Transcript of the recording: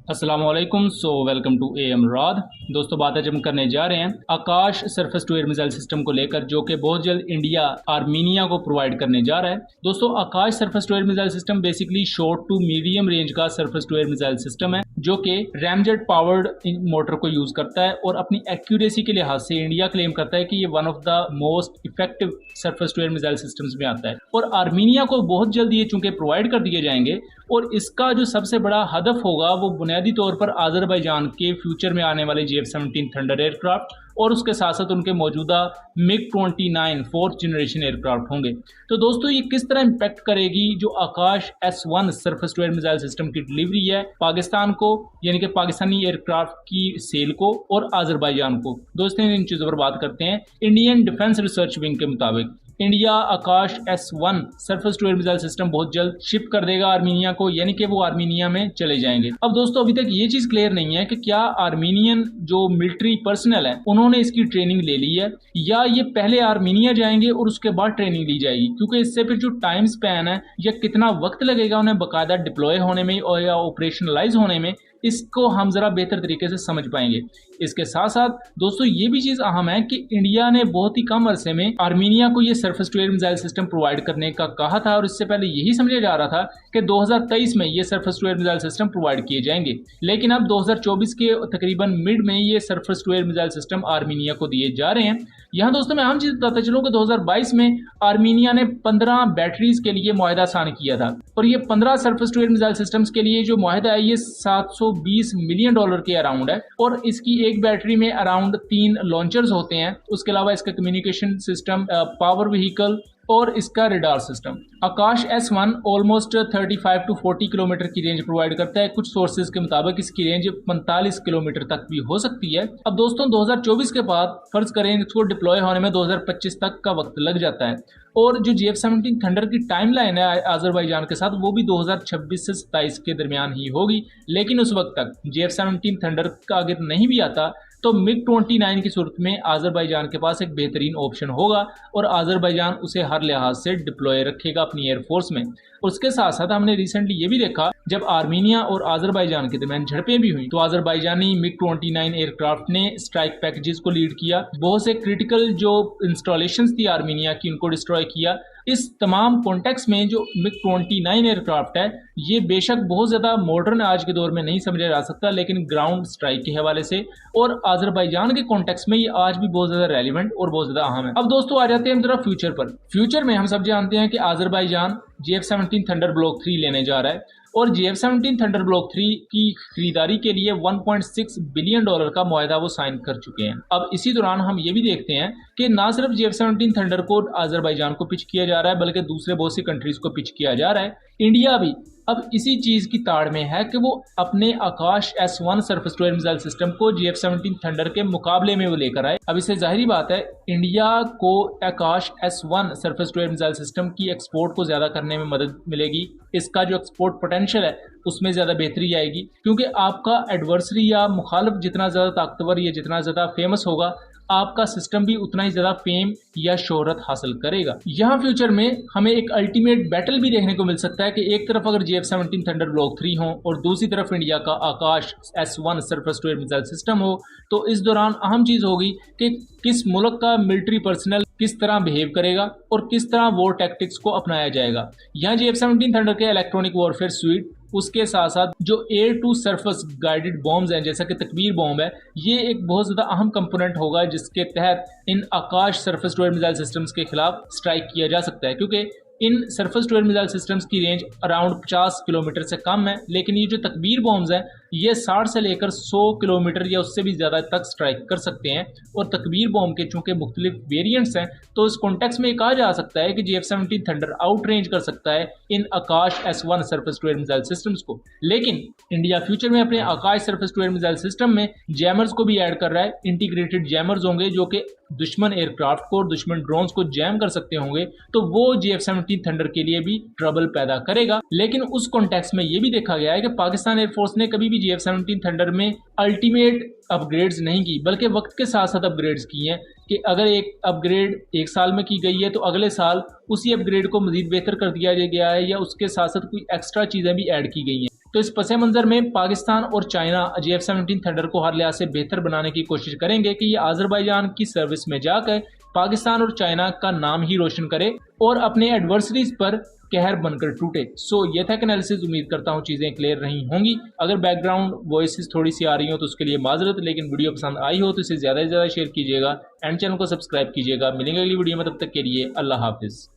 अस्सलामुअलैकुम। Welcome to AM Raad. दोस्तों, बात आज हम करने जा रहे हैं Akash surface to air missile system को लेकर, जो कि बहुत जल्द इंडिया आर्मीनिया को प्रोवाइड करने जा रहा है। दोस्तों, Akash surface to air missile system basically short to medium range का surface to air missile system है, जो कि रैमजेट पावर्ड मोटर को यूज करता है और अपनी एक्यूरेसी के लिहाज से इंडिया क्लेम करता है कि ये one of the most effective surface to air missile systems में आता है। और आर्मीनिया को बहुत जल्द ये चूंकि प्रोवाइड कर दिए जाएंगे, और इसका जो सबसे बड़ा हदफ होगा वो बुनियादी तौर पर आज़रबाईजान के फ्यूचर में आने वाले JF-17 थंडर एयरक्राफ्ट और उसके साथ साथ उनके मौजूदा MiG-29 फोर्थ जनरेशन एयरक्राफ्ट होंगे। तो दोस्तों, ये किस तरह इंपैक्ट करेगी जो Akash S1 surface to air missile system की डिलीवरी है पाकिस्तान को, यानी कि पाकिस्तानी एयरक्राफ्ट की सेल को और आज़रबाईजान को। दोस्तों, इन चीज़ों पर बात करते हैं। इंडियन डिफेंस रिसर्च विंग के मुताबिक India Akash S1 surface to air missile system बहुत जल्द शिप कर देगा आर्मीनिया को, यानी कि वो आर्मीनिया में चले जाएंगे। अब दोस्तों, अभी तक ये चीज क्लियर नहीं है कि क्या आर्मीनियन जो मिलिट्री पर्सनल है उन्होंने इसकी ट्रेनिंग ले ली है, या ये पहले आर्मीनिया जाएंगे और उसके बाद ट्रेनिंग ली जाएगी, क्योंकि इससे फिर जो टाइम स्पैन है या कितना वक्त लगेगा उन्हें बाकायदा डिप्लॉय होने में और या ऑपरेशनलाइज होने में, इसको हम जरा बेहतर तरीके से समझ पाएंगे। इसके साथ साथ दोस्तों, ये भी चीज अहम है कि इंडिया ने बहुत ही कम अरसे में आर्मीनिया को ये surface to air missile system provide करने का कहा था, और इससे पहले यही समझा जा रहा था कि 2023 में ये surface to air missile system provide किए जाएंगे। लेकिन अब 2024 के तकरीबन मिड में ये surface to air missile system Armenia को दिए जा रहे हैं। यहाँ दोस्तों, मैं अहम चीज बताता चलूं कि 2022 में आर्मीनिया ने 15 बैटरीज के लिए मुआहदा साइन किया था, और ये 15 surface to air missile systems के लिए जो मुआहदा है ये $720 मिलियन के अराउंड है, और इसकी एक बैटरी में अराउंड 3 लॉन्चर्स होते हैं। उसके अलावा इसका कम्युनिकेशन सिस्टम, पावर व्हीकल और इसका radar system. Akash S1 almost 35 to 40 kilometre की रेंज प्रोवाइड करता है। कुछ सोर्सेज के मुताबिक इसकी रेंज 45 किलोमीटर तक भी हो सकती है। अब दोस्तों, 2024 के बाद फर्ज करें इसको डिप्लॉय होने में 2025 तक का वक्त लग जाता है, और जो JF-17 थंडर की टाइम लाइन है आज़रबाईजान के साथ वो भी 2026 से 27 के दरमियान ही होगी। लेकिन उस वक्त तक JF-17 थंडर का अगर नहीं भी आता तो MiG-29 की सूरत में आज़रबाईजान के पास एक बेहतरीन ऑप्शन होगा, और आज़रबाईजान उसे हर लिहाज से डिप्लॉय रखेगा अपनी एयरफोर्स में। उसके साथ साथ हमने रिसेंटली ये भी देखा, जब आर्मीनिया और आज़रबाईजान के दरमियान झड़पें भी हुई तो आज़रबाईजानी MiG-29 एयरक्राफ्ट ने स्ट्राइक पैकेजेस को लीड किया, बहुत से क्रिटिकल जो इंस्टॉलेशंस थी आर्मीनिया की उनको डिस्ट्रॉय किया। इस तमाम कॉन्टेक्स्ट में जो MiG-29 एयरक्राफ्ट है ये बेशक बहुत ज़्यादा मॉडर्न आज के दौर में नहीं समझा जा सकता, लेकिन ग्राउंड स्ट्राइक के हवाले से और आज़रबाईजान के कॉन्टेक्स्ट में ये आज भी बहुत ज़्यादा रेलिवेंट और बहुत ज़्यादा अहम है। अब दोस्तों, आ जाते हैं हम जरा फ्यूचर पर। फ्यूचर में हम सब जानते हैं कि आज़रबाईजान JF-17 थंडर ब्लॉक 3 लेने जा रहा है, और JF-17 थंडर ब्लॉक 3 की खरीदारी के लिए $1.6 बिलियन का मुआहदा वो साइन कर चुके हैं। अब इसी दौरान हम ये भी देखते हैं कि ना सिर्फ JF-17 थंडर को आज़रबाईजान को पिच किया जा रहा है, बल्कि दूसरे बहुत सी कंट्रीज को पिच किया जा रहा है। इंडिया भी अब इसी चीज की ताड़ में है कि वो अपने Akash S1 surface to air missile system को JF-17 थंडर के मुकाबले में वो लेकर आए। अब इससे जाहिर बात है इंडिया को Akash S1 surface to air missile system की एक्सपोर्ट को ज्यादा करने में मदद मिलेगी। इसका जो एक्सपोर्ट पोटेंशियल है उसमें ज्यादा बेहतरी आएगी, क्योंकि आपका एडवर्सरी या मुखालिफ जितना ज्यादा ताकतवर या जितना ज्यादा फेमस होगा, आपका सिस्टम भी उतना ही ज्यादा फेम या शोहरत हासिल करेगा। यहाँ फ्यूचर में हमें एक अल्टीमेट बैटल भी देखने को मिल सकता है कि एक तरफ अगर JF-17 थंडर ब्लॉक 3 हो और दूसरी तरफ इंडिया का Akash S1 surface to air missile system हो, तो इस दौरान अहम चीज होगी कि किस मुल्क का मिलिट्री पर्सनल किस तरह बिहेव करेगा और किस तरह वॉर टैक्टिक्स को अपनाया जाएगा। यहाँ JF-17 थंडर के इलेक्ट्रॉनिक वॉरफेयर स्वीट, उसके साथ साथ जो air to surface guided bombs हैं जैसा कि तकबीर बॉम्ब है, ये एक बहुत ज़्यादा अहम कंपोनेंट होगा जिसके तहत इन Akash surface to air missile systems के खिलाफ स्ट्राइक किया जा सकता है, क्योंकि इन surface to air missile systems की रेंज अराउंड 50 किलोमीटर से कम है। लेकिन ये जो तकबीर बॉम्ब्स हैं ये 60 से लेकर 100 किलोमीटर या उससे भी ज़्यादा तक स्ट्राइक कर सकते हैं, और तकबीर बॉम्ब के चूंकि मुख्तलिफ वेरिएंट्स हैं तो इस कॉन्टेक्स्ट में कहा जा सकता है कि JF-17 थंडर आउट रेंज कर सकता है इन Akash S1 surface to air missile systems को। लेकिन इंडिया फ्यूचर में अपने Akash surface to air missile system में जैमर्स को भी ऐड कर रहा है। इंटीग्रेटेड जैमर्स होंगे जो कि दुश्मन एयरक्राफ्ट को और दुश्मन ड्रोन्स को जैम कर सकते होंगे, तो वो JF-17 थंडर के लिए भी ट्रबल पैदा करेगा। लेकिन उस कॉन्टेक्स्ट में ये भी देखा गया है कि पाकिस्तान एयरफोर्स ने कभी भी JF-17 थंडर में अल्टीमेट अपग्रेड्स नहीं की, बल्कि वक्त के साथ साथ अपग्रेड्स की हैं कि अगर एक अपग्रेड एक साल में की गई है तो अगले साल उसी अपग्रेड को मजीद बेहतर कर दिया गया है या उसके साथ साथ कोई एक्स्ट्रा चीज़ें भी ऐड की गई हैं। तो इस पस मंज़र में पाकिस्तान और चाइना JF-17 थंडर को हर लिहाज से बेहतर बनाने की कोशिश करेंगे कि ये आज़रबाईजान की सर्विस में जाकर पाकिस्तान और चाइना का नाम ही रोशन करे और अपने एडवर्सरीज पर कहर बनकर टूटे। सो ये था एनालिसिस। उम्मीद करता हूँ चीज़ें क्लियर रही होंगी। अगर बैकग्राउंड वॉइसेस थोड़ी सी आ रही हो तो उसके लिए माजरत, लेकिन वीडियो पसंद आई हो तो इसे ज़्यादा से ज़्यादा शेयर कीजिएगा एंड चैनल को सब्सक्राइब कीजिएगा। मिलेंगे अगली वीडियो में, तब तक के लिए अल्लाह हाफिज़।